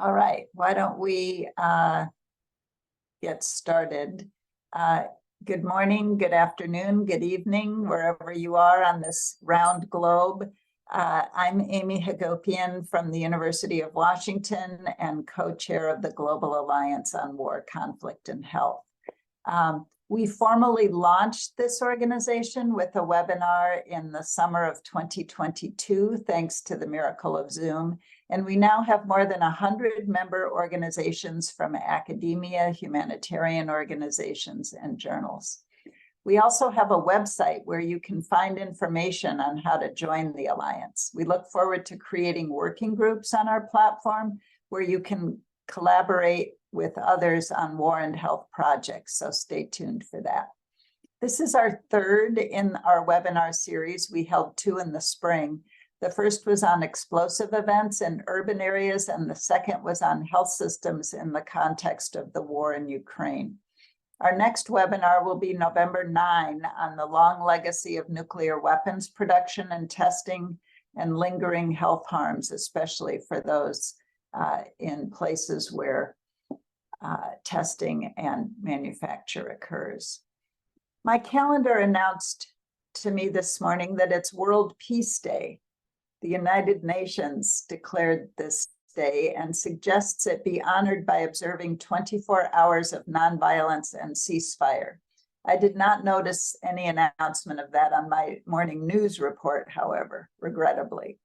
All right, why don't we get started? Good morning, good afternoon, good evening, wherever you are on this round globe. I'm Amy Hagopian from the University of Washington and co-chair of the Global Alliance on War, Conflict, and Health. We formally launched this organization with a webinar in the summer of 2022, thanks to the miracle of Zoom. And we now have more than 100 member organizations from academia, humanitarian organizations, and journals. We also have a website where you can find information on how to join the Alliance. We look forward to creating working groups on our platform where you can collaborate with others on war and health projects, so stay tuned for that. This is our third in our webinar series. We held 2 in the spring. The first was on explosive events in urban areas, and the second was on health systems in the context of the war in Ukraine. Our next webinar will be November 9 on the long legacy of nuclear weapons production and testing and lingering health harms, especially for those in places where testing and manufacture occurs. My calendar announced to me this morning that it's World Peace Day. The United Nations declared this day and suggests it be honored by observing 24 hours of nonviolence and ceasefire. I did not notice any announcement of that on my morning news report, however, regrettably.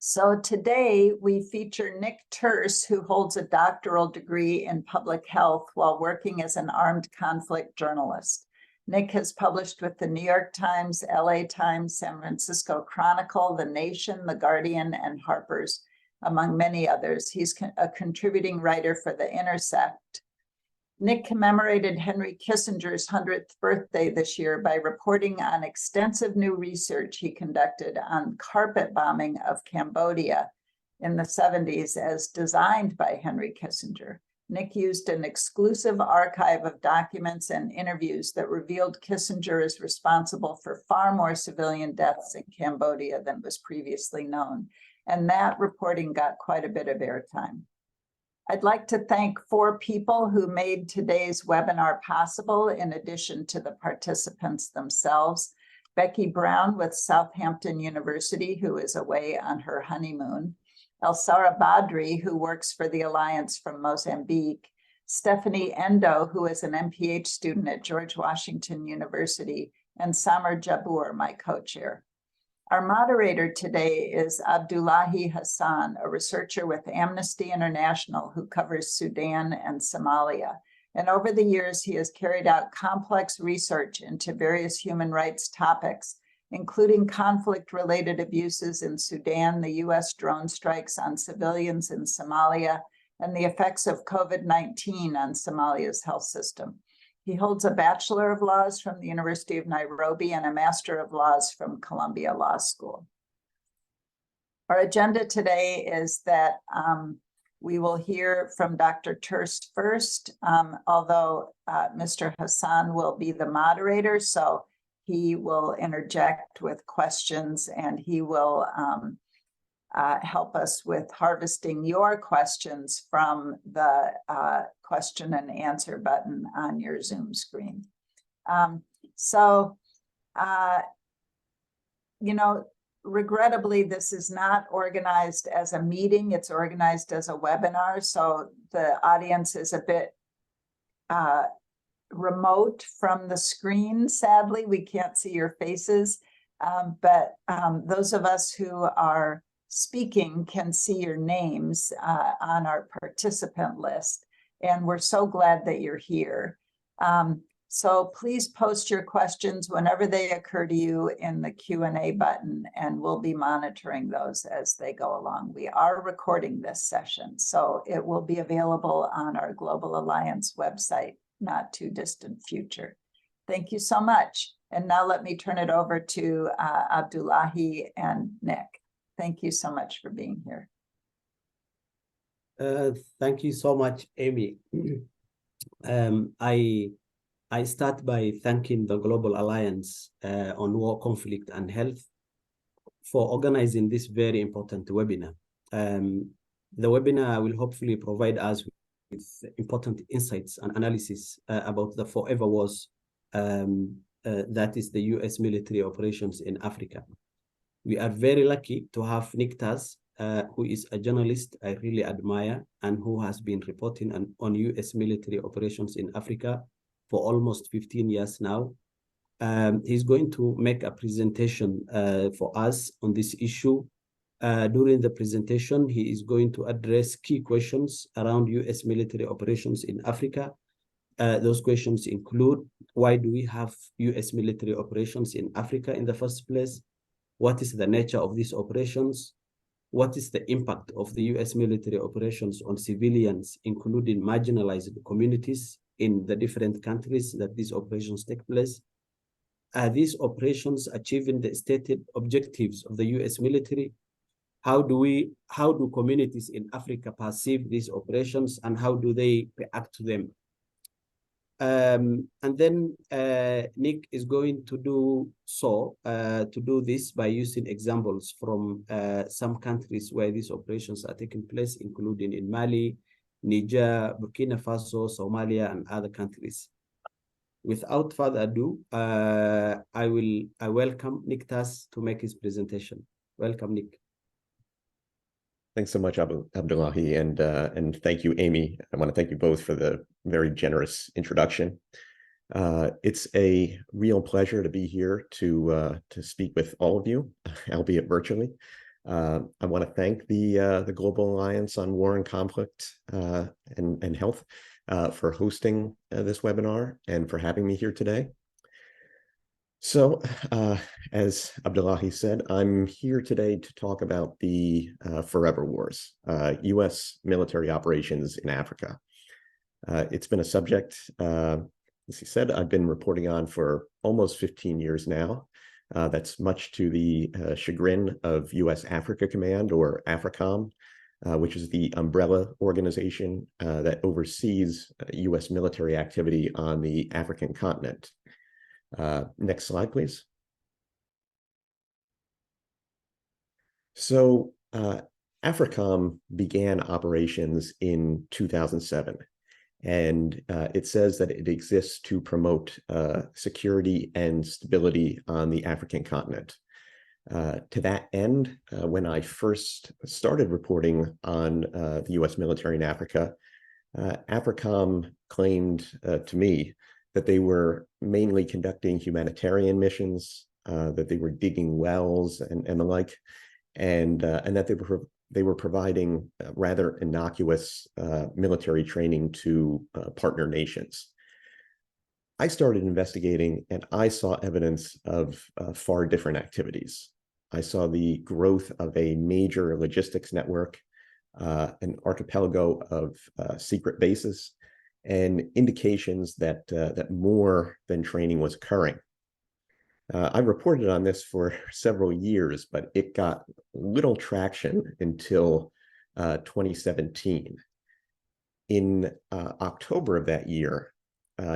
So today we feature Nick Turse, who holds a doctoral degree in public health while working as an armed conflict journalist. Nick has published with the New York Times, LA Times, San Francisco Chronicle, The Nation, The Guardian, and Harper's, among many others. He's a contributing writer for The Intercept. Nick commemorated Henry Kissinger's 100th birthday this year by reporting on extensive new research he conducted on carpet bombing of Cambodia in the 70s as designed by Henry Kissinger. Nick used an exclusive archive of documents and interviews that revealed Kissinger is responsible for far more civilian deaths in Cambodia than was previously known. And that reporting got quite a bit of airtime. I'd like to thank 4 people who made today's webinar possible, in addition to the participants themselves. Becky Brown with Southampton University, who is away on her honeymoon. Elsara Badri, who works for the Alliance from Mozambique. Stephanie Endo, who is an MPH student at George Washington University. And Samer Jabbour, my co-chair. Our moderator today is Abdullahi Hassan, a researcher with Amnesty International who covers Sudan and Somalia. And over the years, he has carried out complex research into various human rights topics, including conflict-related abuses in Sudan, the US drone strikes on civilians in Somalia, and the effects of COVID-19 on Somalia's health system. He holds a Bachelor of Laws from the University of Nairobi and a Master of Laws from Columbia Law School. Our agenda today is that we will hear from Dr. Turse first, although Mr. Hassan will be the moderator, so he will interject with questions and he will help us with harvesting your questions from the question and answer button on your Zoom screen. Regrettably, this is not organized as a meeting, it's organized as a webinar, so the audience is a bit remote from the screen. Sadly, we can't see your faces, but those of us who are speaking can see your names on our participant list, and we're so glad that you're here. So please post your questions whenever they occur to you in the Q&A button, and we'll be monitoring those as they go along. We are recording this session, so it will be available on our Global Alliance website, not too distant future. Thank you so much. And now let me turn it over to Abdullahi and Nick. Thank you so much for being here. Thank you so much, Amy. I start by thanking the Global Alliance on War, Conflict, and Health for organizing this very important webinar. The webinar will hopefully provide us with important insights and analysis about the forever wars, that is the US military operations in Africa. We are very lucky to have Nick Taz, who is a journalist I really admire and who has been reporting on US military operations in Africa for almost 15 years now. He's going to make a presentation for us on this issue. During the presentation, he is going to address key questions around US military operations in Africa. Those questions include, why do we have US military operations in Africa in the first place? What is the nature of these operations? What is the impact of the US military operations on civilians, including marginalized communities in the different countries that these operations take place? Are these operations achieving the stated objectives of the US military? How do communities in Africa perceive these operations, and how do they react to them? And then Nick is going to do this by using examples from some countries where these operations are taking place, including in Mali, Niger, Burkina Faso, Somalia, and other countries. Without further ado, I welcome Nick Taz to make his presentation. Welcome, Nick. Thanks so much, Abdullahi, and thank you, Amy. I want to thank you both for the very generous introduction. It's a real pleasure to be here to speak with all of you, albeit virtually. I want to thank the Global Alliance on War and Conflict and Health for hosting this webinar and for having me here today. So, as Abdullahi said, I'm here today to talk about the forever wars, US military operations in Africa. It's been a subject, as he said, I've been reporting on for almost 15 years now. That's much to the chagrin of US Africa Command, or AFRICOM, which is the umbrella organization that oversees US military activity on the African continent. Next slide, please. So AFRICOM began operations in 2007, and it says that it exists to promote security and stability on the African continent. To that end, when I first started reporting on the US military in Africa, AFRICOM claimed to me that they were mainly conducting humanitarian missions, that they were digging wells and the like, and that they were providing rather innocuous military training to partner nations. I started investigating, and I saw evidence of far different activities. I saw the growth of a major logistics network, an archipelago of secret bases, and indications that that more than training was occurring. I reported on this for several years, but it got little traction until 2017. In October of that year,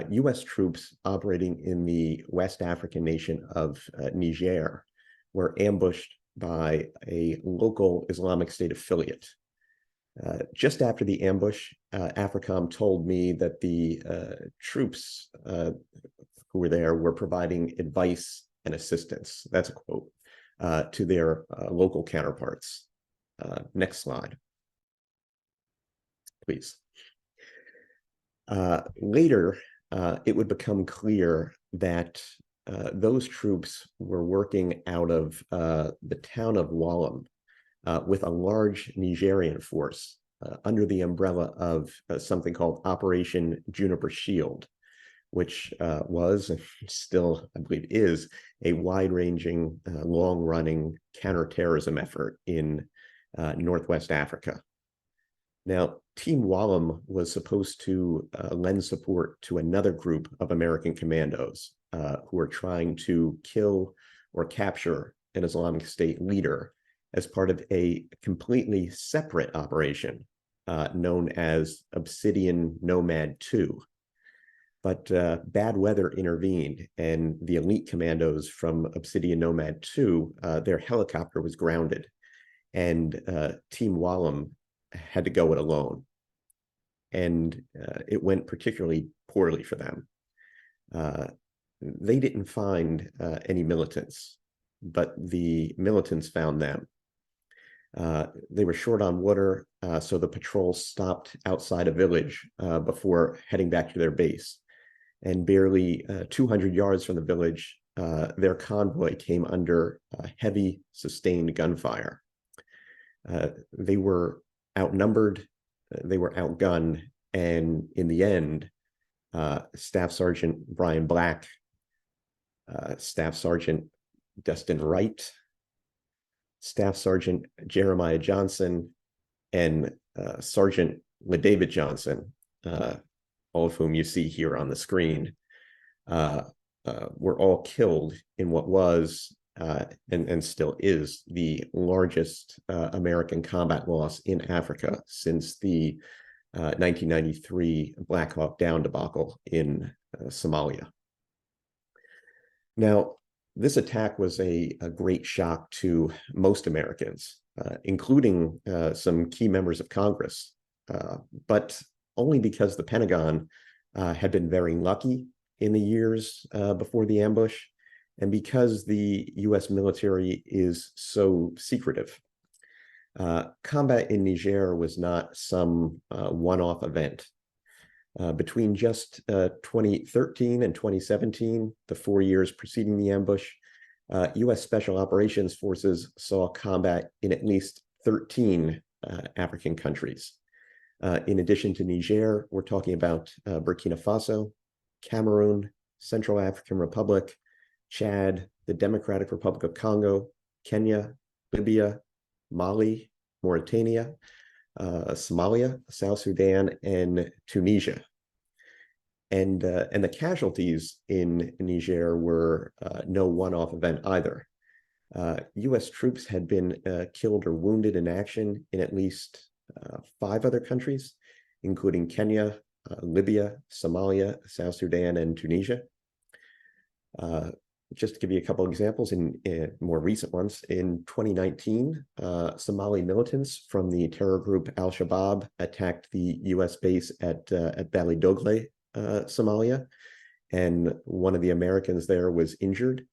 US troops operating in the West African nation of Niger were ambushed by a local Islamic State affiliate. Just after the ambush, AFRICOM told me that the troops who were there were providing advice and assistance, that's a quote, to their local counterparts. Next slide, please. Later, it would become clear that those troops were working out of the town of Wallam, with a large Nigerian force under the umbrella of something called Operation Juniper Shield, which was, and still I believe is, a wide-ranging, long-running counterterrorism effort in Northwest Africa. Now, Team Wallam was supposed to lend support to another group of American commandos who were trying to kill or capture an Islamic State leader as part of a completely separate operation known as Obsidian Nomad 2. But bad weather intervened, and the elite commandos from Obsidian Nomad 2, their helicopter was grounded. and Team Wallam had to go it alone. And it went particularly poorly for them. They didn't find any militants, but the militants found them. They were short on water, so the patrol stopped outside a village before heading back to their base. And barely 200 yards from the village, their convoy came under heavy, sustained gunfire. They were outnumbered, they were outgunned, and in the end, Staff Sergeant Brian Black, Staff Sergeant Destin Wright, Staff Sergeant Jeremiah Johnson, and Sergeant LaDavid Johnson, all of whom you see here on the screen, were all killed in what was and still is the largest American combat loss in Africa since the 1993 Black Hawk Down debacle in Somalia. Now, this attack was a great shock to most Americans, including some key members of Congress, but only because the Pentagon had been very lucky in the years before the ambush, and because the US military is so secretive. Combat in Niger was not some one-off event. Between just 2013 and 2017, the 4 years preceding the ambush, US Special Operations Forces saw combat in at least 13 African countries. In addition to Niger, we're talking about Burkina Faso, Cameroon, Central African Republic, Chad, the Democratic Republic of Congo, Kenya, Libya, Mali, Mauritania, Somalia, South Sudan, and Tunisia. And the casualties in Niger were no one-off event either. US troops had been killed or wounded in action in at least 5 other countries, including Kenya, Libya, Somalia, South Sudan, and Tunisia. Just to give you a couple of examples in more recent ones, in 2019, Somali militants from the terror group Al-Shabaab attacked the US base at Balidogle, Somalia, and one of the Americans there was injured.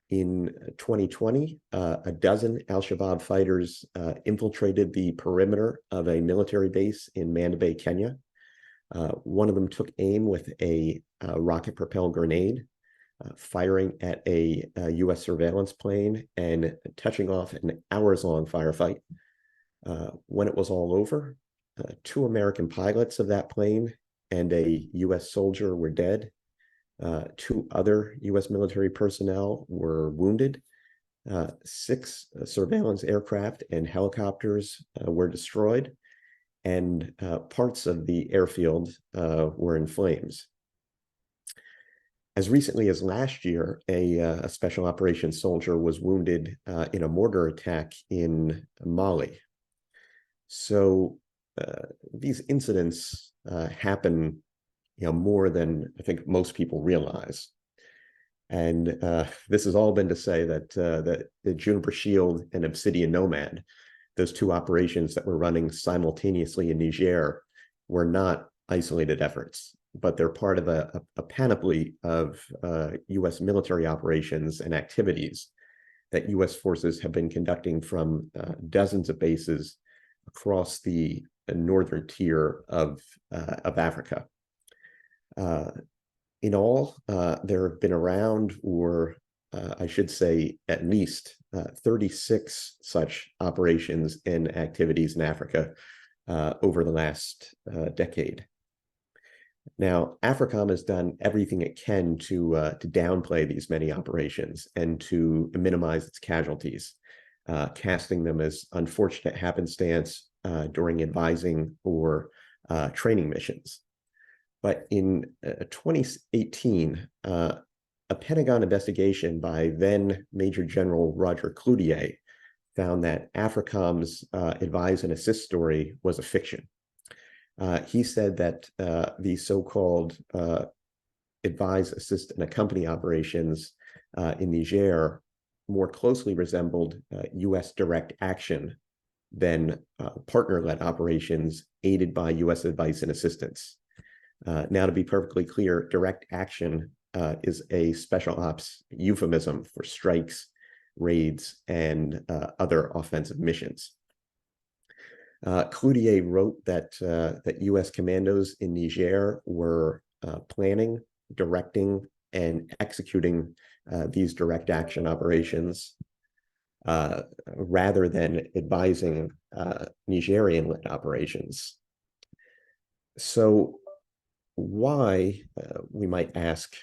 In 2020, a dozen Al-Shabaab fighters infiltrated the perimeter of a military base in Manda Bay, Kenya. One of them took aim with a rocket-propelled grenade, firing at a US surveillance plane and touching off an hours-long firefight. When it was all over, 2 American pilots of that plane and a US soldier were dead. 2 other US military personnel were wounded. 6 surveillance aircraft and helicopters were destroyed, and parts of the airfield were in flames. As recently as last year, a special operations soldier was wounded in a mortar attack in Mali. So these incidents happen, more than I think most people realize. And this has all been to say that the Juniper Shield and Obsidian Nomad, those 2 operations that were running simultaneously in Niger, were not isolated efforts, but they're part of a panoply of US military operations and activities that US forces have been conducting from dozens of bases across the northern tier of Africa. In all, there have been around, or I should say at least 36 such operations and activities in Africa over the last decade. Now, AFRICOM has done everything it can to downplay these many operations and to minimize its casualties, casting them as unfortunate happenstance during advising or training missions. But in 2018, a Pentagon investigation by then Major General Roger Cloutier found that AFRICOM's advise and assist story was a fiction. He said that the so-called advise, assist, and accompany operations in Niger more closely resembled U.S. direct action than partner-led operations aided by U.S. advice and assistance. Now, to be perfectly clear, direct action is a special ops euphemism for strikes, raids, and other offensive missions. Cloutier wrote that U.S. commandos in Niger were planning, directing, and executing these direct action operations rather than advising Nigerian-led operations. So why, we might ask,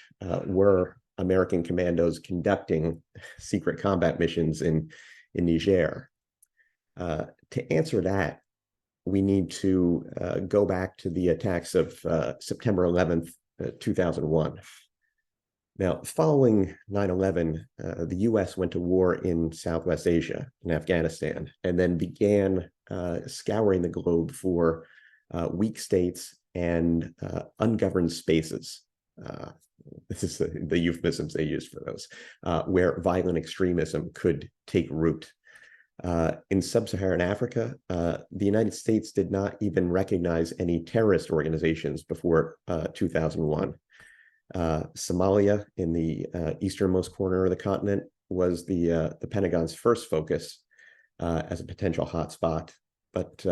were American commandos conducting secret combat missions in Niger? To answer that, we need to go back to the attacks of September 11th, 2001. Now, following 9/11, the U.S. went to war in Southwest Asia, in Afghanistan, and then began scouring the globe for weak states and ungoverned spaces. This is the euphemisms they use for those, where violent extremism could take root. In sub-Saharan Africa, the United States did not even recognize any terrorist organizations before 2001. Somalia, in the easternmost corner of the continent, was the Pentagon's first focus as a potential hotspot, but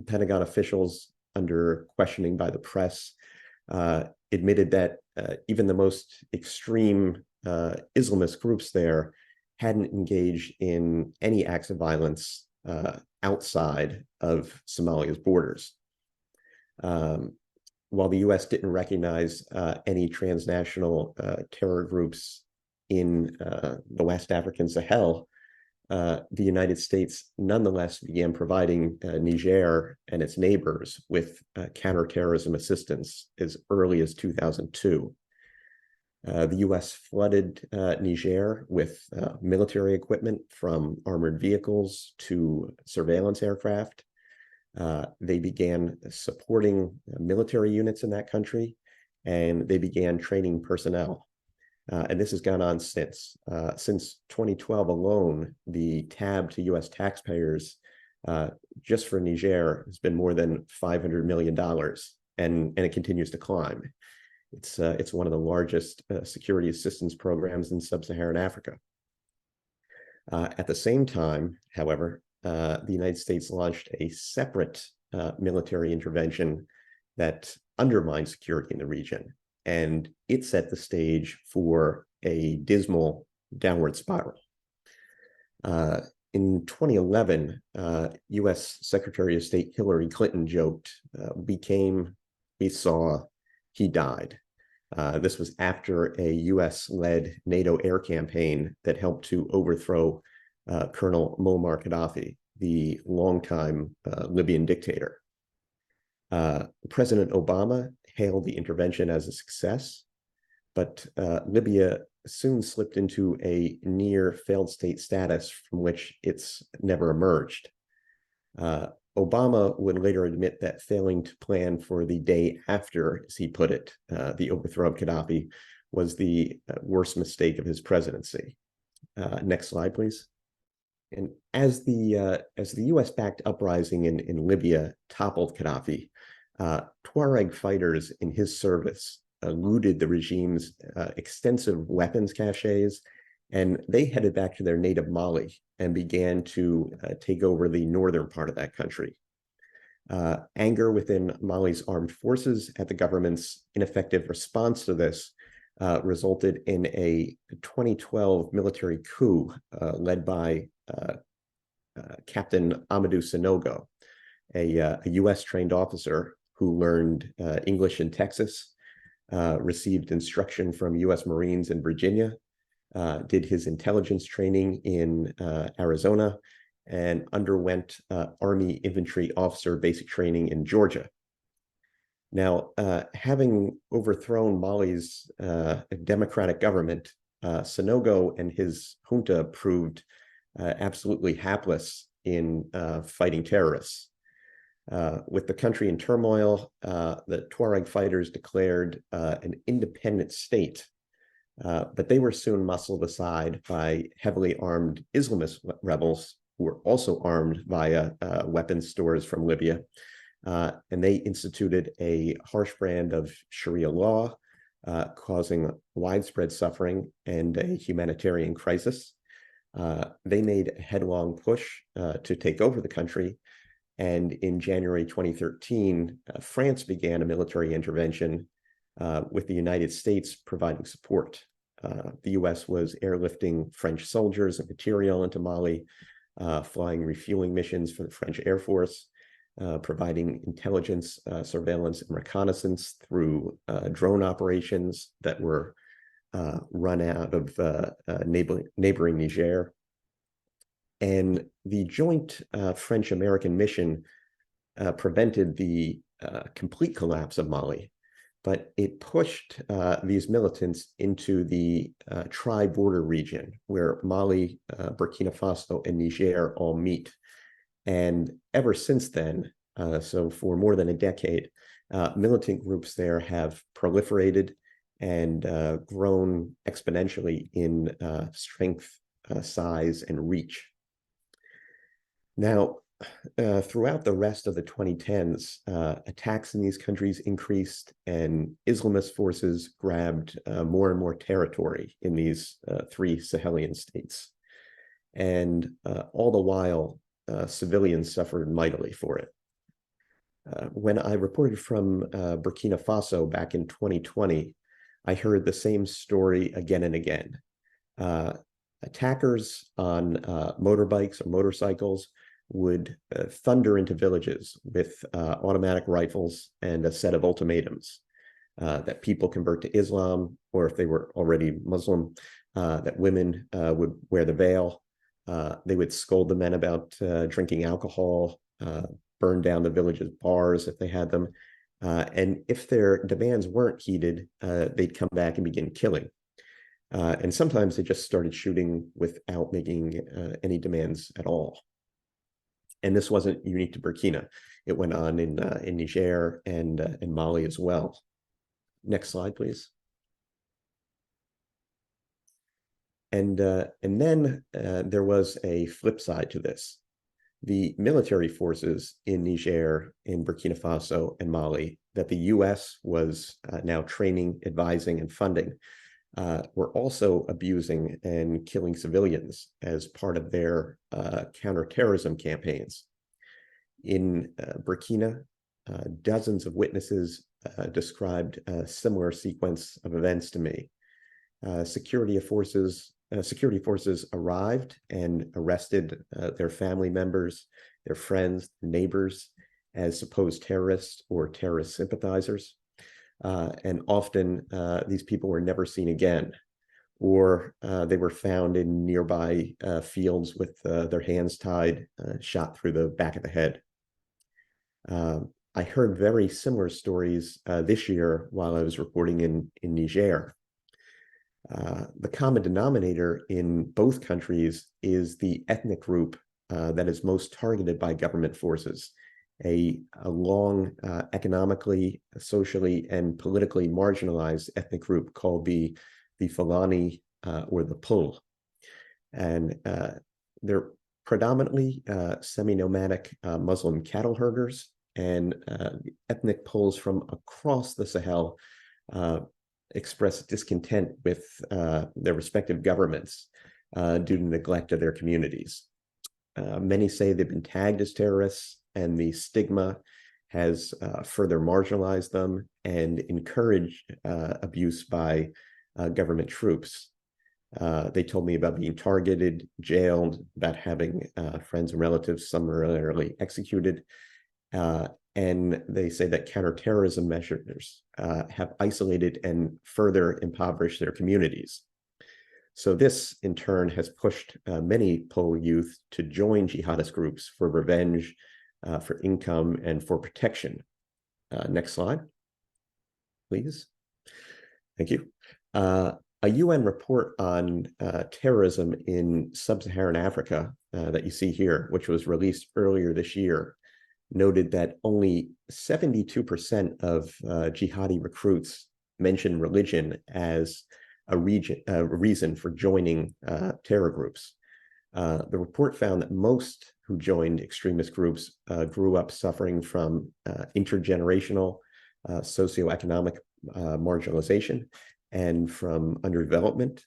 Pentagon officials, under questioning by the press, admitted that even the most extreme Islamist groups there hadn't engaged in any acts of violence outside of Somalia's borders. While the U.S. didn't recognize any transnational terror groups in the West African Sahel, the United States nonetheless began providing Niger and its neighbors with counterterrorism assistance as early as 2002. The U.S. flooded Niger with military equipment, from armored vehicles to surveillance aircraft. They began supporting military units in that country, and they began training personnel. And this has gone on since. Since 2012 alone, the tab to U.S. taxpayers just for Niger has been more than $500 million, and it continues to climb. It's one of the largest security assistance programs in sub-Saharan Africa. At the same time, however, the United States launched a separate military intervention that undermined security in the region, and it set the stage for a dismal downward spiral. In 2011, U.S. Secretary of State Hillary Clinton joked, we saw, he died. This was after a U.S.-led NATO air campaign that helped to overthrow Colonel Muammar Gaddafi, the longtime Libyan dictator. President Obama hailed the intervention as a success, but Libya soon slipped into a near failed state status from which it's never emerged. Obama would later admit that failing to plan for the day after, as he put it, the overthrow of Gaddafi, was the worst mistake of his presidency. Next slide, please. And as the U.S.-backed uprising in Libya toppled Gaddafi, Tuareg fighters in his service looted the regime's extensive weapons caches, and they headed back to their native Mali and began to take over the northern part of that country. Anger within Mali's armed forces at the government's ineffective response to this resulted in a 2012 military coup led by Captain Amadou Sanogo, a U.S.-trained officer who learned English in Texas, received instruction from U.S. Marines in Virginia, did his intelligence training in Arizona, and underwent Army infantry officer basic training in Georgia. Now, having overthrown Mali's democratic government, Sanogo and his junta proved absolutely hapless in fighting terrorists. With the country in turmoil, the Tuareg fighters declared an independent state But they were soon muscled aside by heavily armed Islamist rebels who were also armed via weapons stores from Libya. And they instituted a harsh brand of Sharia law, causing widespread suffering and a humanitarian crisis. They made a headlong push to take over the country. And in January 2013, France began a military intervention with the United States providing support. The US was airlifting French soldiers and material into Mali, flying refueling missions for the French Air Force, providing intelligence, surveillance, and reconnaissance through drone operations that were run out of neighboring Niger. And the joint French-American mission prevented the complete collapse of Mali, but it pushed these militants into the tri-border region where Mali, Burkina Faso, and Niger all meet. And ever since then, so for more than a decade, militant groups there have proliferated and grown exponentially in strength, size, and reach. Now, throughout the rest of the 2010s, attacks in these countries increased and Islamist forces grabbed more and more territory in these three Sahelian states. And all the while, civilians suffered mightily for it. When I reported from Burkina Faso back in 2020, I heard the same story again and again. Attackers on motorbikes or motorcycles would thunder into villages with automatic rifles and a set of ultimatums that people convert to Islam, or if they were already Muslim, that women would wear the veil. They would scold the men about drinking alcohol, burn down the village's bars if they had them. And if their demands weren't heeded, they'd come back and begin killing. And sometimes they just started shooting without making any demands at all. And this wasn't unique to Burkina. It went on in Niger and in Mali as well. Next slide, please. And then there was a flip side to this. The military forces in Niger, in Burkina Faso, and Mali that the US was now training, advising, and funding were also abusing and killing civilians as part of their counterterrorism campaigns. In Burkina, dozens of witnesses described a similar sequence of events to me. Security forces arrived and arrested their family members, their friends, neighbors as supposed terrorists or terrorist sympathizers. And often these people were never seen again, or they were found in nearby fields with their hands tied, shot through the back of the head. I heard very similar stories this year while I was reporting in Niger. The common denominator in both countries is the ethnic group that is most targeted by government forces, a long economically, socially, and politically marginalized ethnic group called the Fulani or the Pul. And they're predominantly semi-nomadic Muslim cattle herders, and ethnic Puls from across the Sahel express discontent with their respective governments due to neglect of their communities. Many say they've been tagged as terrorists, and the stigma has further marginalized them and encouraged abuse by government troops. They told me about being targeted, jailed, about having friends and relatives summarily executed. And they say that counterterrorism measures have isolated and further impoverished their communities. So this, in turn, has pushed many Pul youth to join jihadist groups for revenge, for income, and for protection. Next slide, please. Thank you. A UN report on terrorism in sub-Saharan Africa that you see here, which was released earlier this year, noted that only 72% of jihadi recruits mention religion as a reason for joining terror groups. The report found that most who joined extremist groups grew up suffering from intergenerational socioeconomic marginalization and from underdevelopment.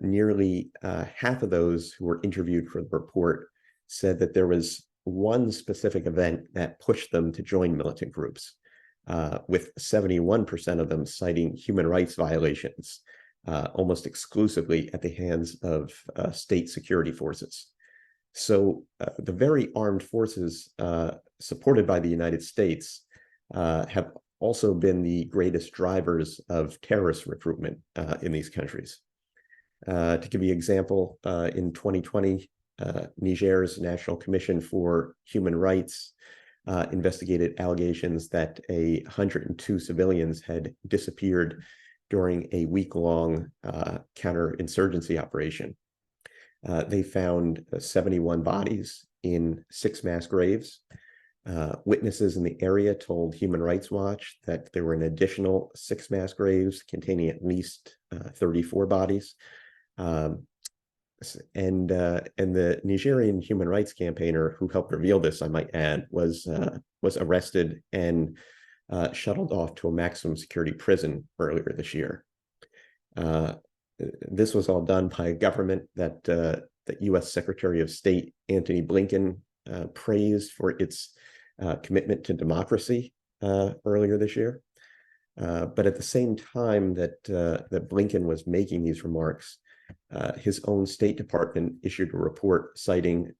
Nearly half of those who were interviewed for the report said that there was one specific event that pushed them to join militant groups, with 71% of them citing human rights violations, almost exclusively at the hands of state security forces. So the very armed forces supported by the United States have also been the greatest drivers of terrorist recruitment in these countries. To give you an example, in 2020, Niger's National Commission for Human Rights investigated allegations that 102 civilians had disappeared during a week-long counterinsurgency operation. They found 71 bodies in 6 mass graves. Witnesses in the area told Human Rights Watch that there were an additional 6 mass graves containing at least 34 bodies. And the Nigerian human rights campaigner who helped reveal this, I might add, was arrested and shuttled off to a maximum security prison earlier this year. This was all done by a government that U.S. Secretary of State Antony Blinken praised for its commitment to democracy earlier this year. But at the same time that Blinken was making these remarks, his own State Department issued a report citing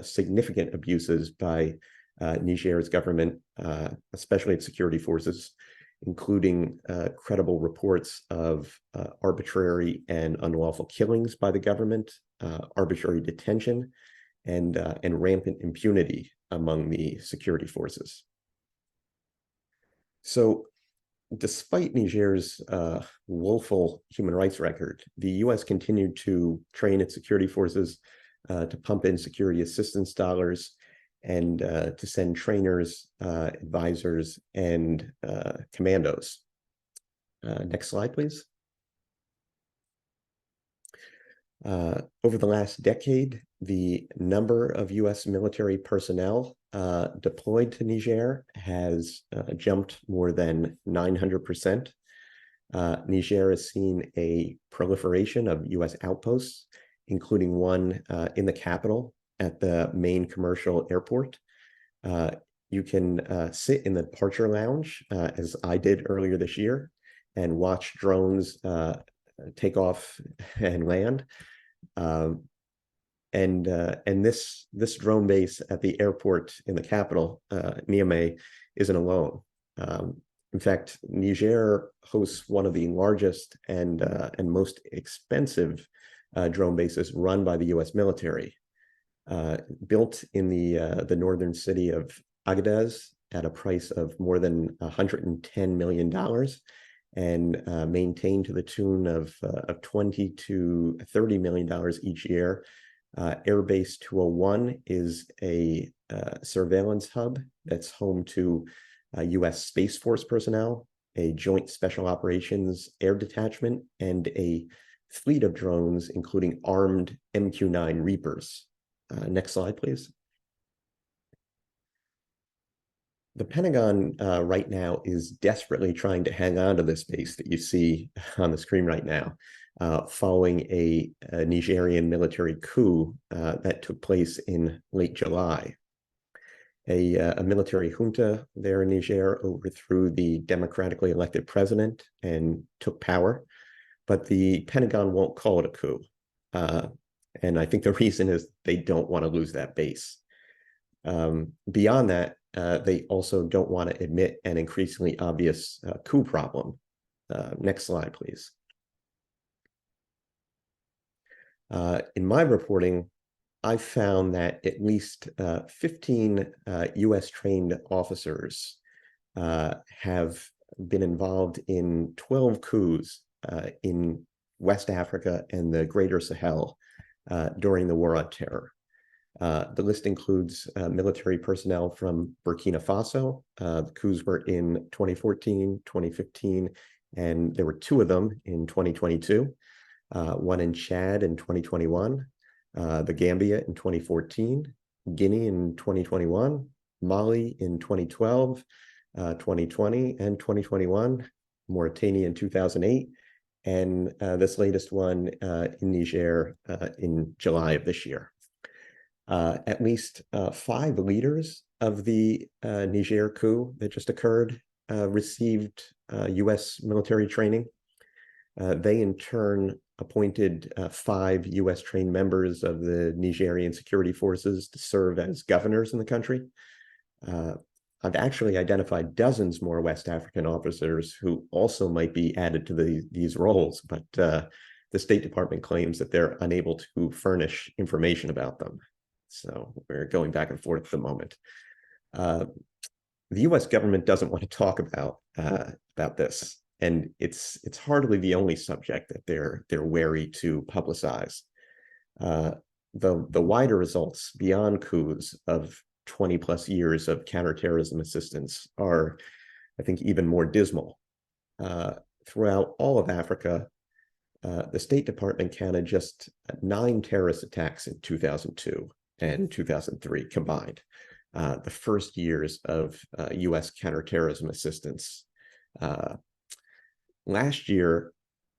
significant abuses by Niger's government, especially its security forces, including credible reports of arbitrary and unlawful killings by the government, arbitrary detention, and rampant impunity among the security forces. So, despite Niger's woeful human rights record, the U.S. continued to train its security forces to pump in security assistance dollars and to send trainers, advisors, and commandos. Next slide, please. Over the last decade, the number of U.S. military personnel deployed to Niger has jumped more than 900%. Niger has seen a proliferation of U.S. outposts, including one in the capital at the main commercial airport. You can sit in the departure lounge, as I did earlier this year, and watch drones take off and land. And this drone base at the airport in the capital, Niamey, isn't alone. In fact, Niger hosts one of the largest and most expensive drone bases run by the U.S. military. Built in the northern city of Agadez at a price of more than $110 million, and maintained to the tune of $20 to $30 million each year. Airbase 201 is a surveillance hub that's home to U.S. Space Force personnel, a Joint Special Operations Air Detachment, and a fleet of drones, including armed MQ-9 Reapers. Next slide, please. The Pentagon right now is desperately trying to hang on to this base that you see on the screen right now, following a Nigerian military coup that took place in late July. A military junta there in Niger overthrew the democratically elected president and took power, but the Pentagon won't call it a coup. And I think the reason is they don't want to lose that base. Beyond that, they also don't want to admit an increasingly obvious coup problem. Next slide, please. In my reporting, I found that at least 15 U.S. trained officers have been involved in 12 coups in West Africa and the Greater Sahel during the War on Terror. The list includes military personnel from Burkina Faso. The coups were in 2014, 2015, And there were two of them in 2022, one in Chad in 2021, the Gambia in 2014, Guinea in 2021, Mali in 2012, 2020 and 2021, Mauritania in 2008, and this latest one in Niger in July of this year. At least 5 leaders of the Niger coup that just occurred received U.S. military training. They in turn appointed 5 U.S. trained members of the Nigerian security forces to serve as governors in the country. I've actually identified dozens more West African officers who also might be added to these roles, but the State Department claims that they're unable to furnish information about them. So we're going back and forth at the moment. The U.S. government doesn't want to talk about this, and it's hardly the only subject that they're wary to publicize. The wider results beyond coups of 20 plus years of counterterrorism assistance are, I think, even more dismal. Throughout all of Africa, the State Department counted just 9 terrorist attacks in 2002 and 2003 combined, the first years of U.S. counterterrorism assistance. Last year,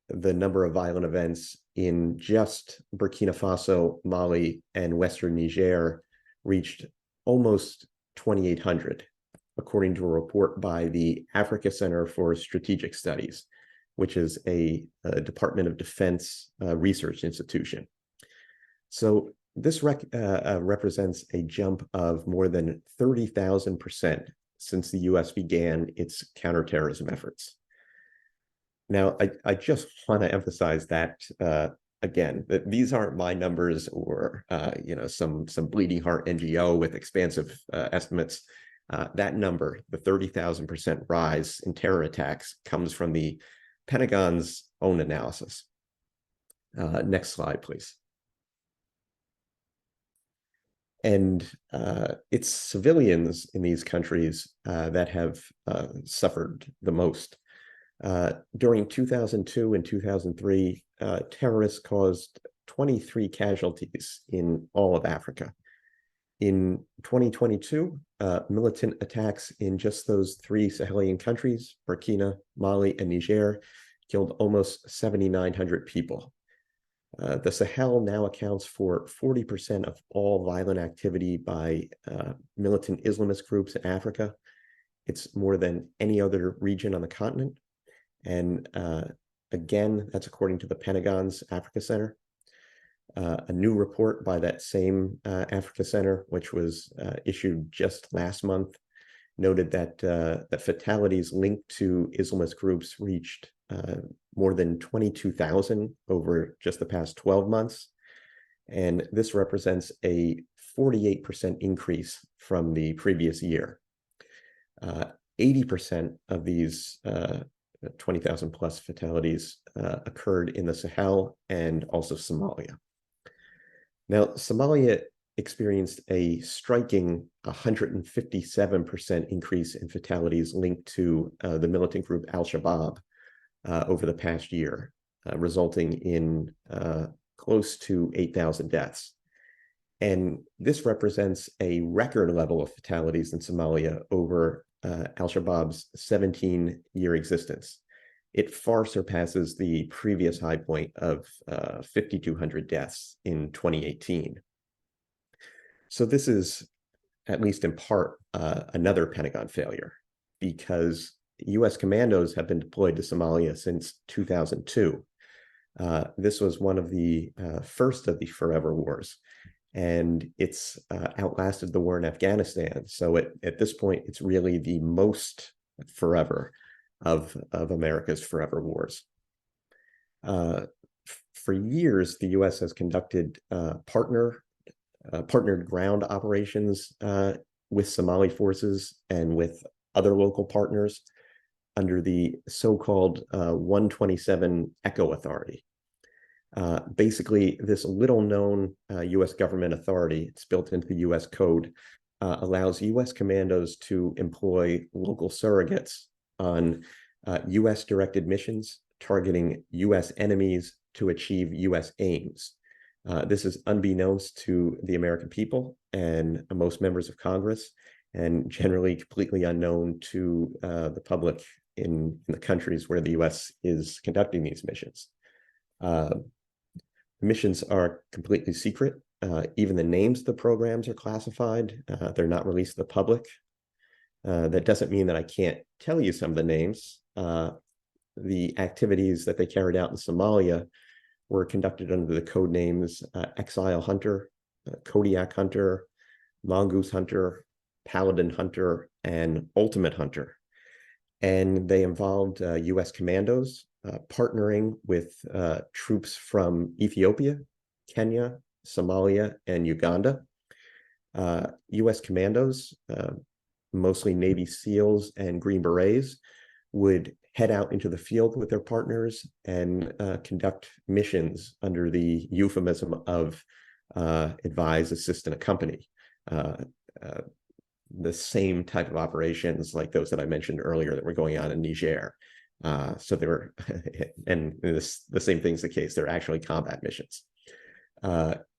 the number of violent events in just Burkina Faso, Mali, and Western Niger reached almost 2,800, according to a report by the Africa Center for Strategic Studies, which is a Department of Defense research institution. So this represents a jump of more than 30,000% since the U.S. began its counterterrorism efforts. Now, I just want to emphasize that again, that these aren't my numbers or some bleeding heart NGO with expansive estimates. That number, the 30,000% rise in terror attacks, comes from the Pentagon's own analysis. Next slide, please. And it's civilians in these countries that have suffered the most. During 2002 and 2003, terrorists caused 23 casualties in all of Africa. In 2022, militant attacks in just those 3 Sahelian countries, Burkina, Mali, and Niger, killed almost 7,900 people. The Sahel now accounts for 40% of all violent activity by militant Islamist groups in Africa. It's more than any other region on the continent. And again, that's according to the Pentagon's Africa Center. A new report by that same Africa Center, which was issued just last month, noted that that fatalities linked to Islamist groups reached more than 22,000 over just the past 12 months. And this represents a 48% increase from the previous year. 80% of these 20,000 plus fatalities occurred in the Sahel and also Somalia. Now, Somalia experienced a striking 157% increase in fatalities linked to the militant group Al-Shabaab over the past year, resulting in close to 8,000 deaths. And this represents a record level of fatalities in Somalia over Al-Shabaab's 17-year existence. It far surpasses the previous high point of 5,200 deaths in 2018. So this is, at least in part, another Pentagon failure, because U.S. commandos have been deployed to Somalia since 2002. This was one of the first of the forever wars, and it's outlasted the war in Afghanistan. So at this point, it's really the most forever of America's forever wars. For years, the U.S. has conducted partnered ground operations with Somali forces and with other local partners under the so-called 127 ECHO Authority. Basically, this little-known U.S. government authority, it's built into the U.S. Code, allows U.S. commandos to employ local surrogates on US-directed missions targeting US enemies to achieve US aims. This is unbeknownst to the American people and most members of Congress, and generally completely unknown to the public in the countries where the US is conducting these missions. Missions are completely secret. Even the names of the programs are classified. They're not released to the public. That doesn't mean that I can't tell you some of the names. The activities that they carried out in Somalia were conducted under the code names Exile Hunter, Kodiak Hunter, Mongoose Hunter, Paladin Hunter, and Ultimate Hunter. And they involved US commandos partnering with troops from Ethiopia, Kenya, Somalia, and Uganda. US commandos, mostly Navy SEALs and Green Berets, would head out into the field with their partners and conduct missions under the euphemism of advise, assist, and accompany. The same type of operations like those that I mentioned earlier that were going on in Niger. So they were, and the same thing's the case, they're actually combat missions.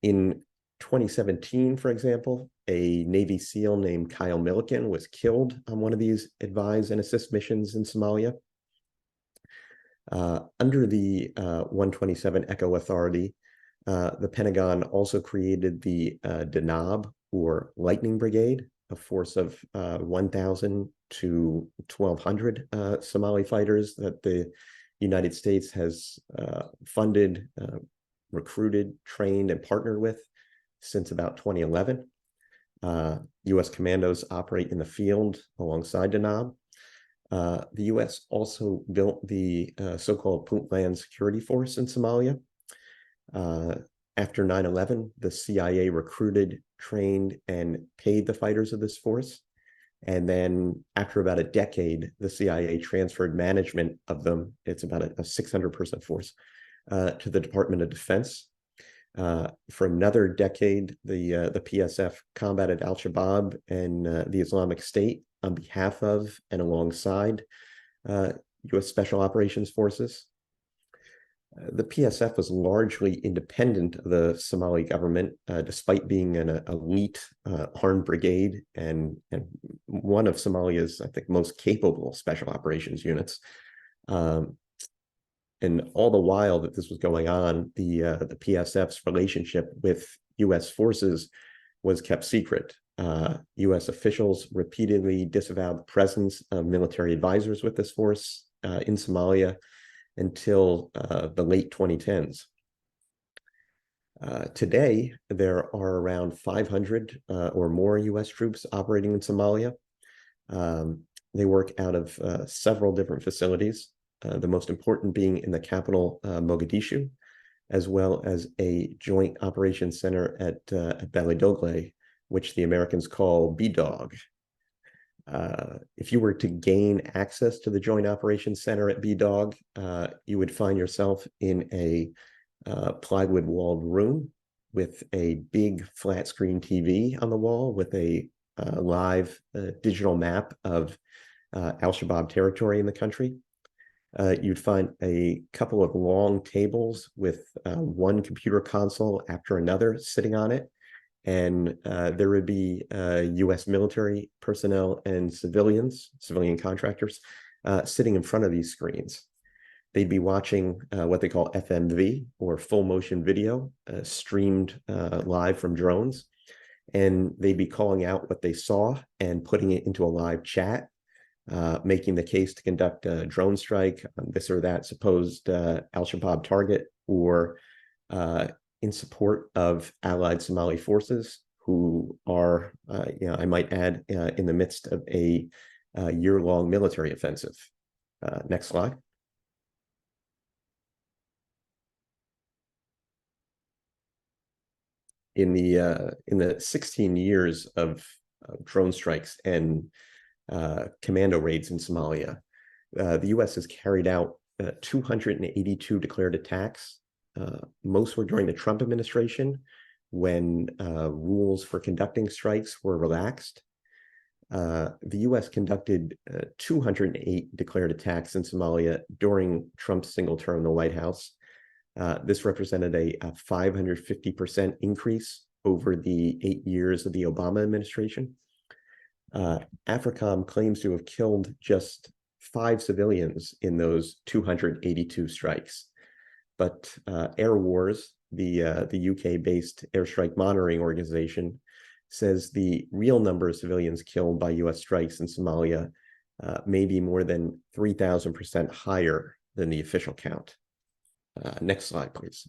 In 2017, for example, a Navy SEAL named Kyle Milliken was killed on one of these advise and assist missions in Somalia. Under the 127 Echo Authority, the Pentagon also created the Danab, or Lightning Brigade, a force of 1,000 to 1,200 Somali fighters that the United States has funded, recruited, trained, and partnered with since about 2011. US commandos operate in the field alongside Danab. The US also built the so-called Puntland Security Force in Somalia. After 9/11, the CIA recruited, trained, and paid the fighters of this force. And then after about a decade, the CIA transferred management of them, it's about a 600-person force, to the Department of Defense. For another decade, the PSF combated al-Shabaab and the Islamic State on behalf of and alongside US Special Operations Forces. The PSF was largely independent of the Somali government, despite being an elite armed brigade and one of Somalia's, I think, most capable special operations units. And all the while that this was going on, the PSF's relationship with US forces was kept secret. US officials repeatedly disavowed the presence of military advisors with this force in Somalia until the late 2010s. Today, there are around 500 or more US troops operating in Somalia. They work out of several different facilities, the most important being in the capital, Mogadishu, as well as a joint operations center at Baledogle, which the Americans call BDOG. If you were to gain access to the Joint Operations Center at BDOG, you would find yourself in a plywood walled room with a big flat screen TV on the wall with a live digital map of al-Shabaab territory in the country. You'd find a couple of long tables with one computer console after another sitting on it. And there would be US military personnel and civilian contractors, sitting in front of these screens. They'd be watching what they call FMV, or full motion video, streamed live from drones. And they'd be calling out what they saw and putting it into a live chat, making the case to conduct a drone strike on this or that supposed al-Shabaab target, or in support of allied Somali forces who are, I might add, in the midst of a year-long military offensive. Next slide. In the 16 years of drone strikes and commando raids in Somalia, the US has carried out 282 declared attacks. Most were during the Trump administration, when rules for conducting strikes were relaxed. The U.S. conducted 208 declared attacks in Somalia during Trump's single term in the White House. This represented a 550% increase over the 8 years of the Obama administration. AFRICOM claims to have killed just 5 civilians in those 282 strikes. But Air Wars, the UK-based airstrike monitoring organization, says the real number of civilians killed by US strikes in Somalia may be more than 3,000% higher than the official count. Next slide, please.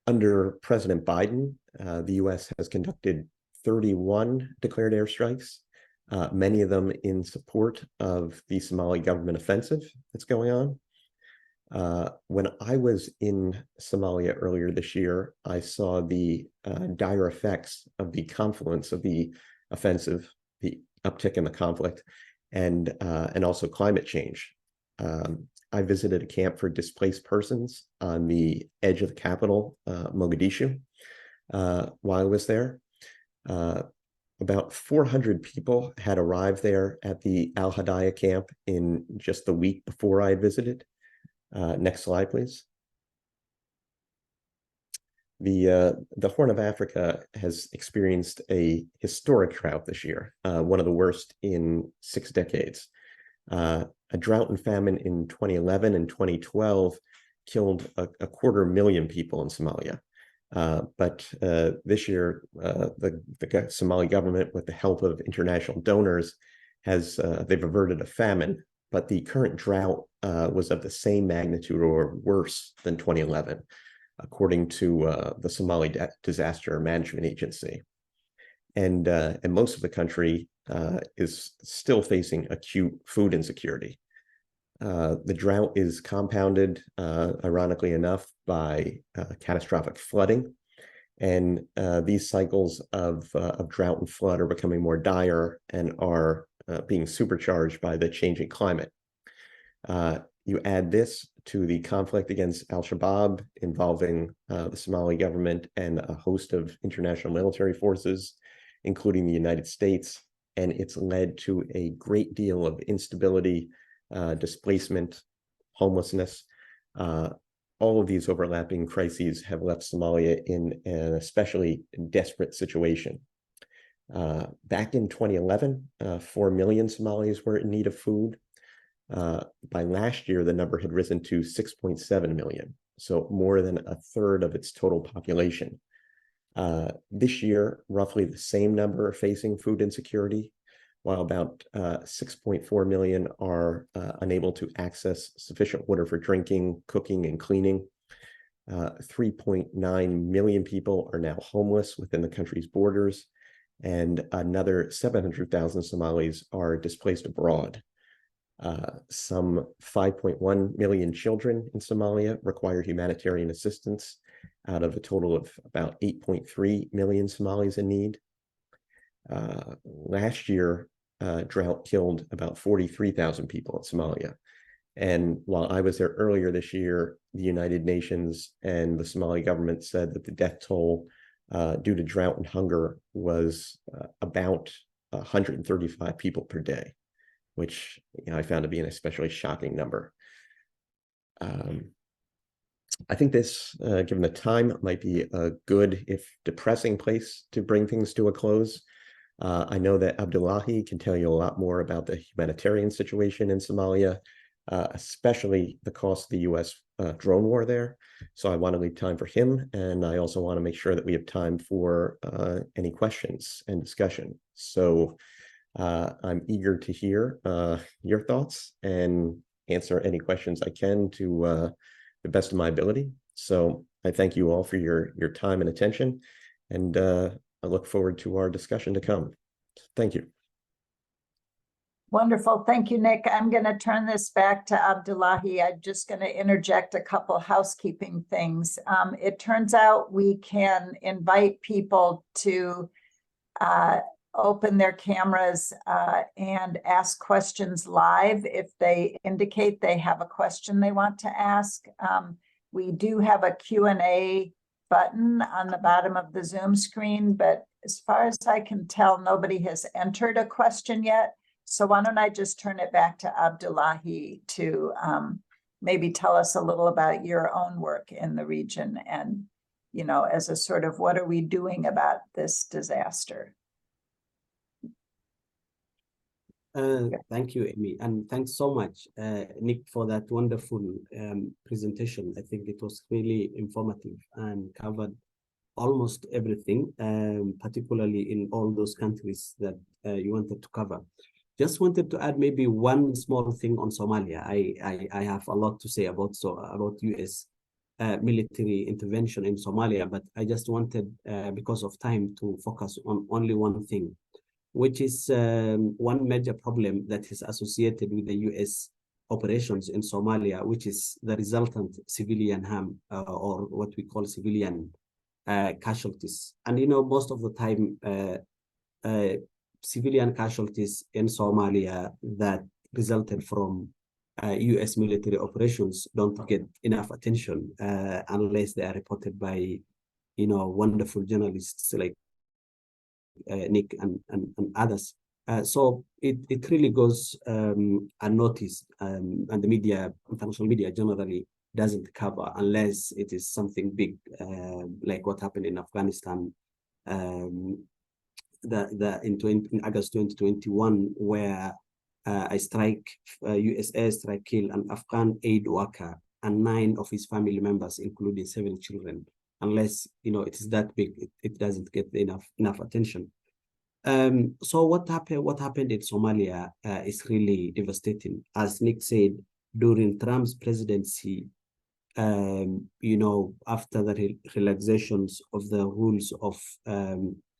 Under President Biden, the US has conducted 31 declared airstrikes, many of them in support of the Somali government offensive that's going on. When I was in Somalia earlier this year, I saw the dire effects of the confluence of the offensive, the uptick in the conflict, and also climate change. I visited a camp for displaced persons on the edge of the capital, Mogadishu, while I was there. About 400 people had arrived there at the Al Hadaya camp in just the week before I had visited. Next slide, please. The Horn of Africa has experienced a historic drought this year, one of the worst in 6 decades. A drought and famine in 2011 and 2012 killed a 250,000 people in Somalia. But this year, the Somali government, with the help of international donors, they've averted a famine. But the current drought was of the same magnitude or worse than 2011, according to the Somali Disaster Management Agency. And most of the country is still facing acute food insecurity. The drought is compounded, ironically enough, by catastrophic flooding. And these cycles of drought and flood are becoming more dire and are being supercharged by the changing climate. You add this to the conflict against al-Shabaab involving the Somali government and a host of international military forces, including the United States, and it's led to a great deal of instability, displacement, homelessness. All of these overlapping crises have left Somalia in an especially desperate situation. Back in 2011, 4 million Somalis were in need of food. By last year, the number had risen to 6.7 million, so more than a third of its total population. This year, roughly the same number are facing food insecurity, while about 6.4 million are unable to access sufficient water for drinking, cooking, and cleaning. 3.9 million people are now homeless within the country's borders, and another 700,000 Somalis are displaced abroad. Some 5.1 million children in Somalia require humanitarian assistance out of a total of about 8.3 million Somalis in need. Last year, drought killed about 43,000 people in Somalia. And while I was there earlier this year, the United Nations and the Somali government said that the death toll due to drought and hunger was about 135 people per day, which I found to be an especially shocking number. I think this, given the time, might be a good, if depressing, place to bring things to a close. I know that Abdullahi can tell you a lot more about the humanitarian situation in Somalia, especially the cost of the U.S. Drone war there. So I want to leave time for him, and I also want to make sure that we have time for any questions and discussion. So I'm eager to hear your thoughts and answer any questions I can to the best of my ability. So I thank you all for your time and attention, and I look forward to our discussion to come. Thank you. Wonderful. Thank you, Nick. I'm going to turn this back to Abdullahi. I'm just going to interject a couple housekeeping things. It turns out we can invite people to open their cameras and ask questions live if they indicate they have a question they want to ask. We do have a Q&A button on the bottom of the Zoom screen, but as far as I can tell, nobody has entered a question yet. So why don't I just turn it back to Abdullahi to maybe tell us a little about your own work in the region and, you know, as a sort of what are we doing about this disaster? Thank you, Amy, and thanks so much, Nick, for that wonderful presentation. I think it was really informative and covered almost everything, particularly in all those countries that you wanted to cover. Just wanted to add maybe one small thing on Somalia. I have a lot to say about US military intervention in Somalia, but I just wanted, because of time, to focus on only one thing, which is one major problem that is associated with the US operations in Somalia, which is the resultant civilian harm, or what we call civilian casualties. And, you know, most of the time, civilian casualties in Somalia that resulted from US military operations don't get enough attention unless they are reported by, you know, wonderful journalists like Nick and others. So it really goes unnoticed, and the media, international media generally doesn't cover unless it is something big, like what happened in Afghanistan in August 2021, where a strike, US airstrike killed an Afghan aid worker and 9 of his family members, including 7 children. Unless, you know, it is that big, it doesn't get enough attention. So what happened in Somalia is really devastating. As Nick said, during Trump's presidency, you know, after the relaxations of the rules of,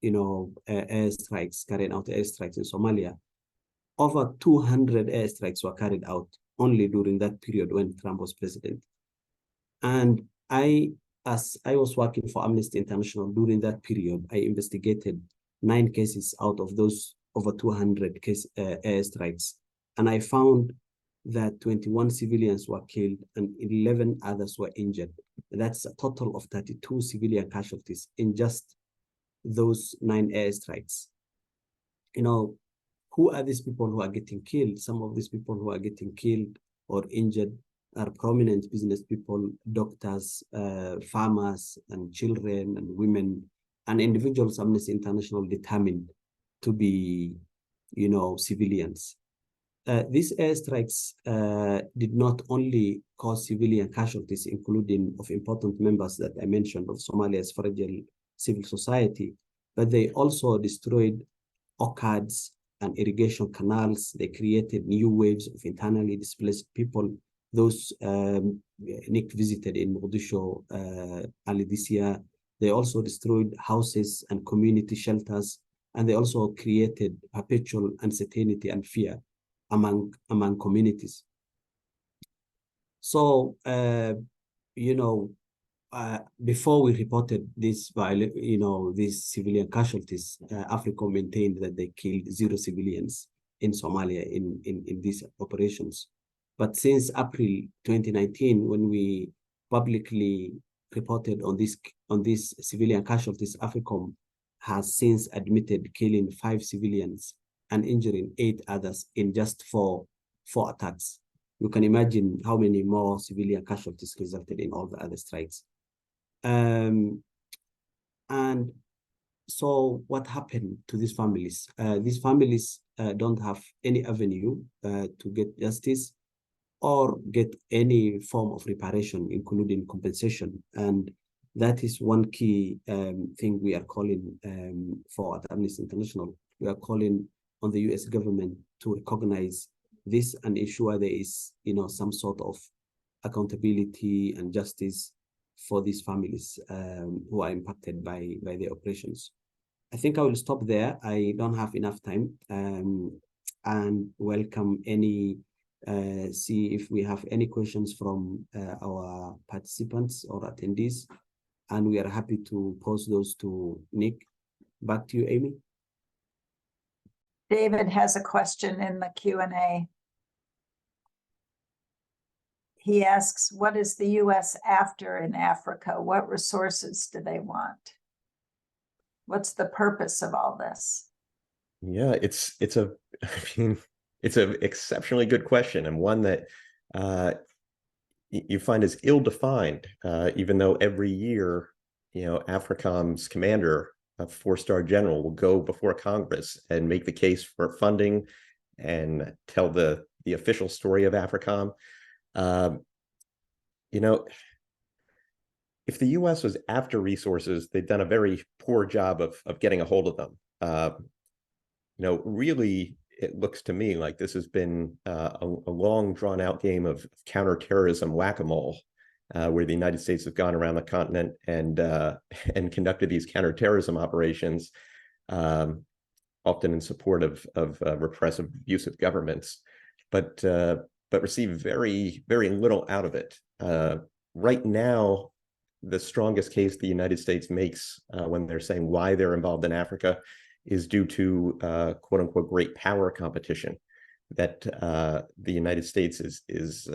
you know, airstrikes, carrying out airstrikes in Somalia, over 200 airstrikes were carried out only during that period when Trump was president. And as I was working for Amnesty International during that period, I investigated 9 cases out of those over 200 airstrikes. And I found that 21 civilians were killed and 11 others were injured. That's a total of 32 civilian casualties in just those 9 airstrikes. You know, who are these people who are getting killed? Some of these people who are getting killed or injured are prominent business people, doctors, farmers, and children and women, and individuals Amnesty International determined to be, you know, civilians. These airstrikes did not only cause civilian casualties, including of important members that I mentioned of Somalia's fragile civil society, but they also destroyed orchards and irrigation canals. They created new waves of internally displaced people. Those Nick visited in Mogadishu early this year. They also destroyed houses and community shelters, and they also created perpetual uncertainty and fear among communities. So, you know, before we reported this, you know, these civilian casualties, AFRICOM maintained that they killed 0 civilians in Somalia in these operations. But since April 2019, when we publicly reported on these civilian casualties, AFRICOM has since admitted killing 5 civilians and injuring 8 others in just 4 attacks. You can imagine how many more civilian casualties resulted in all the other strikes. And so what happened to these families? These families don't have any avenue to get justice or get any form of reparation, including compensation. And that is one key thing we are calling for at Amnesty International. We are calling on the US government to recognize this and ensure there is, you know, some sort of accountability and justice for these families who are impacted by the operations. I think I will stop there. I don't have enough time, and welcome any, see if we have any questions from our participants or attendees, and we are happy to pose those to Nick. Back to you, Amy. David has a question in the Q&A. he asks, what is the US after in Africa? What resources do they want? What's the purpose of all this? Yeah, I mean, it's an exceptionally good question, and one that you find is ill-defined, even though every year, AFRICOM's commander, a four-star general, will go before Congress and make the case for funding and tell the official story of AFRICOM. If the U.S. was after resources, they've done a very poor job of getting a hold of them. Really, it looks to me like this has been a long, drawn-out game of counterterrorism whack-a-mole, where the United States has gone around the continent and conducted these counterterrorism operations, often in support of repressive, abusive governments, but receive very, very little out of it. Right now, the strongest case the United States makes when they're saying why they're involved in Africa is due to quote unquote great power competition, that the United States is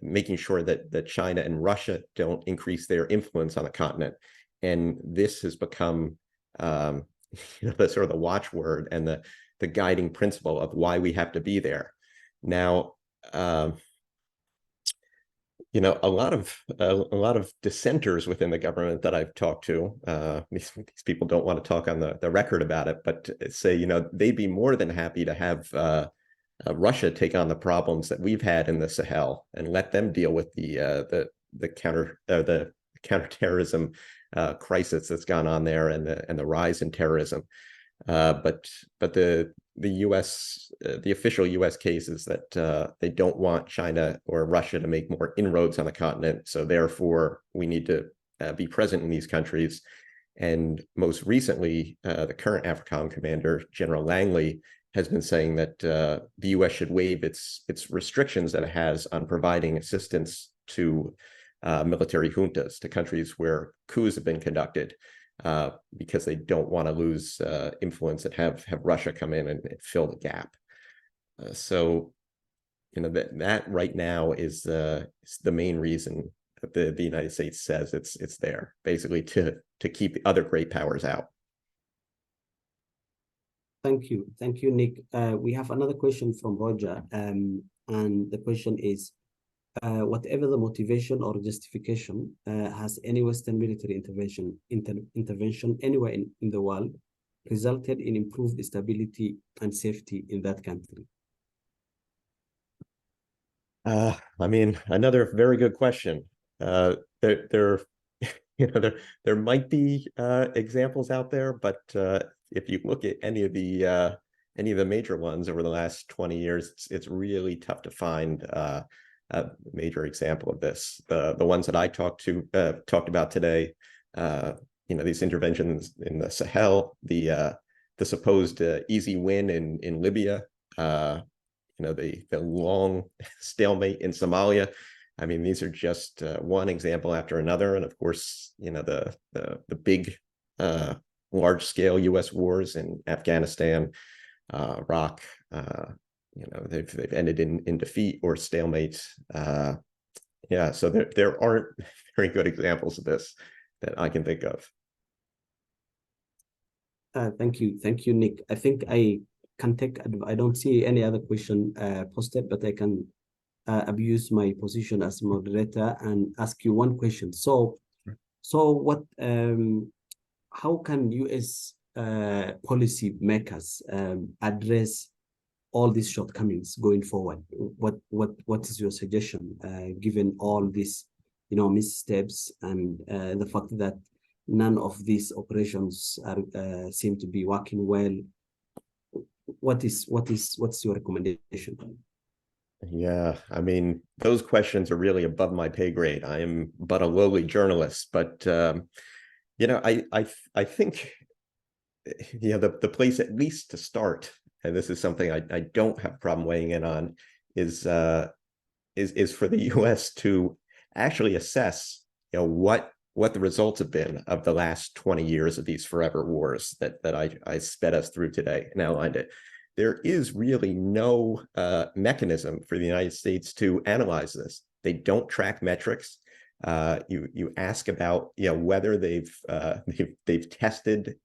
making sure that China and Russia don't increase their influence on the continent. And this has become the sort of the watchword and the guiding principle of why we have to be there. Now, a lot of dissenters within the government that I've talked to, these people don't want to talk on the record about it, but say, they'd be more than happy to have Russia take on the problems that we've had in the Sahel and let them deal with the counterterrorism crisis that's gone on there and the rise in terrorism. But the U.S. The official U.S. case is that they don't want China or Russia to make more inroads on the continent. So therefore, we need to be present in these countries. And most recently, the current AFRICOM commander, General Langley, has been saying that the U.S. should waive its restrictions that it has on providing assistance to military juntas, to countries where coups have been conducted, because they don't want to lose influence and have Russia come in and fill the gap. So, that right now is the main reason that the United States says it's there, basically to keep the other great powers out. Thank you, Nick. We have another question from Roger, and the question is, whatever the motivation or justification, has any Western military intervention anywhere in the world resulted in improved stability and safety in that country? I mean, another very good question. There might be examples out there, but if you look at any of the major ones over the last 20 years, it's really tough to find a major example of this. The ones that I talked about today, these interventions in the Sahel, the supposed easy win in Libya, the long stalemate in Somalia. I mean, these are just one example after another, and of course, the big large-scale U.S. wars in Afghanistan, Iraq. They've ended in defeat or stalemate. So there aren't very good examples of this that I can think of. Thank you, Nick. I think I don't see any other question posted, but I can abuse my position as moderator and ask you one question. So what? How can U.S. policy makers address all these shortcomings going forward? What is your suggestion, given all these missteps and the fact that none of these operations seem to be working well? What's your recommendation? Yeah, I mean, those questions are really above my pay grade. I am but a lowly journalist, but I think the place at least to start, and this is something I don't have a problem weighing in on, is for the U.S. to actually assess what the results have been of the last 20 years of these forever wars that I sped us through today and outlined it. There is really no mechanism for the United States to analyze this. They don't track metrics. You ask about whether they've tested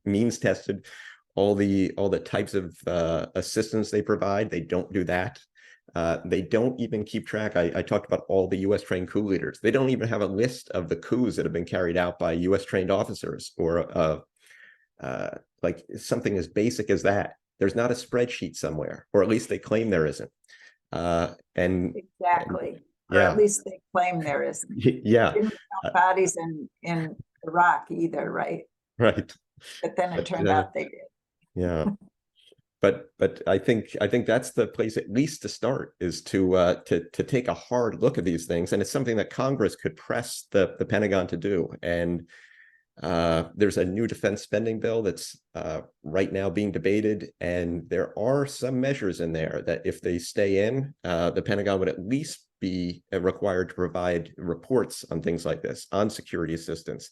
means tested all the types of assistance they provide. They don't do that. They don't even keep track. I talked about all the U.S. trained coup leaders. They don't even have a list of the coups that have been carried out by U.S. trained officers, or like something as basic as that. There's not a spreadsheet somewhere, or at least they claim there isn't. Exactly. Or Yeah. at least they claim there isn't. Yeah. Didn't count bodies in Iraq either, right? Right. But then it turned out they did. Yeah. But I think that's the place at least to start, is to take a hard look at these things, and it's something that Congress could press the Pentagon to do. And there's a new defense spending bill that's right now being debated, and there are some measures in there that if they stay in, the Pentagon would at least be required to provide reports on things like this, on security assistance,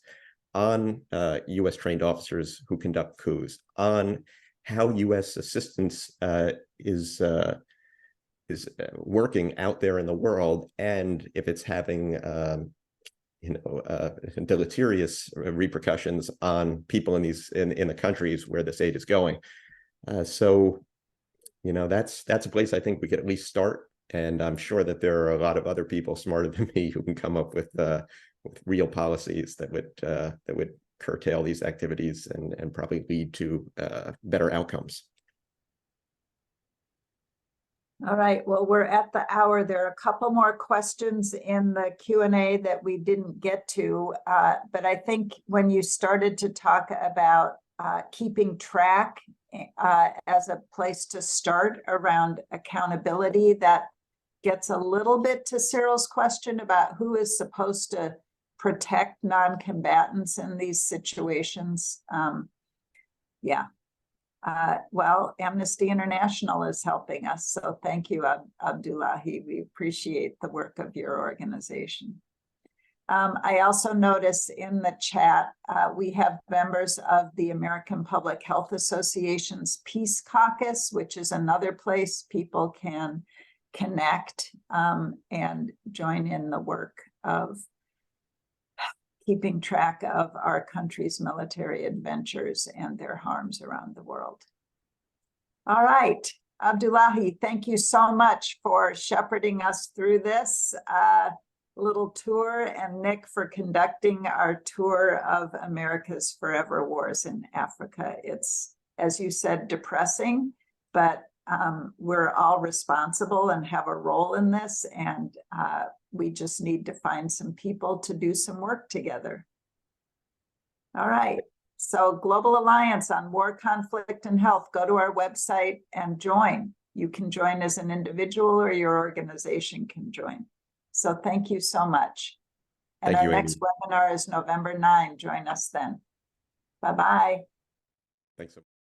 on U.S. trained officers who conduct coups, on how U.S. assistance is working out there in the world, and if it's having deleterious repercussions on people in the countries where this aid is going. So that's a place I think we could at least start, and I'm sure that there are a lot of other people smarter than me who can come up with real policies that would curtail these activities and probably lead to better outcomes. All right, well, we're at the hour. There are a couple more questions in the Q&A that we didn't get to, but I think when you started to talk about keeping track as a place to start around accountability, that gets a little bit to Cyril's question about who is supposed to protect non-combatants in these situations. Yeah. Well, Amnesty International is helping us, so thank you, Abdullahi. We appreciate the work of your organization. I also notice in the chat, we have members of the American Public Health Association's Peace Caucus, which is another place people can connect and join in the work of keeping track of our country's military adventures and their harms around the world. All right, Abdullahi, thank you so much for shepherding us through this little tour, and Nick for conducting our tour of America's forever wars in Africa. It's, as you said, depressing, but we're all responsible and have a role in this, and we just need to find some people to do some work together. All right, so Global Alliance on War, Conflict, and Health, go to our website and join. You can join as an individual, or your organization can join. So thank you so much. And our next webinar is November 9. Join us then. Bye-bye. Thanks so much.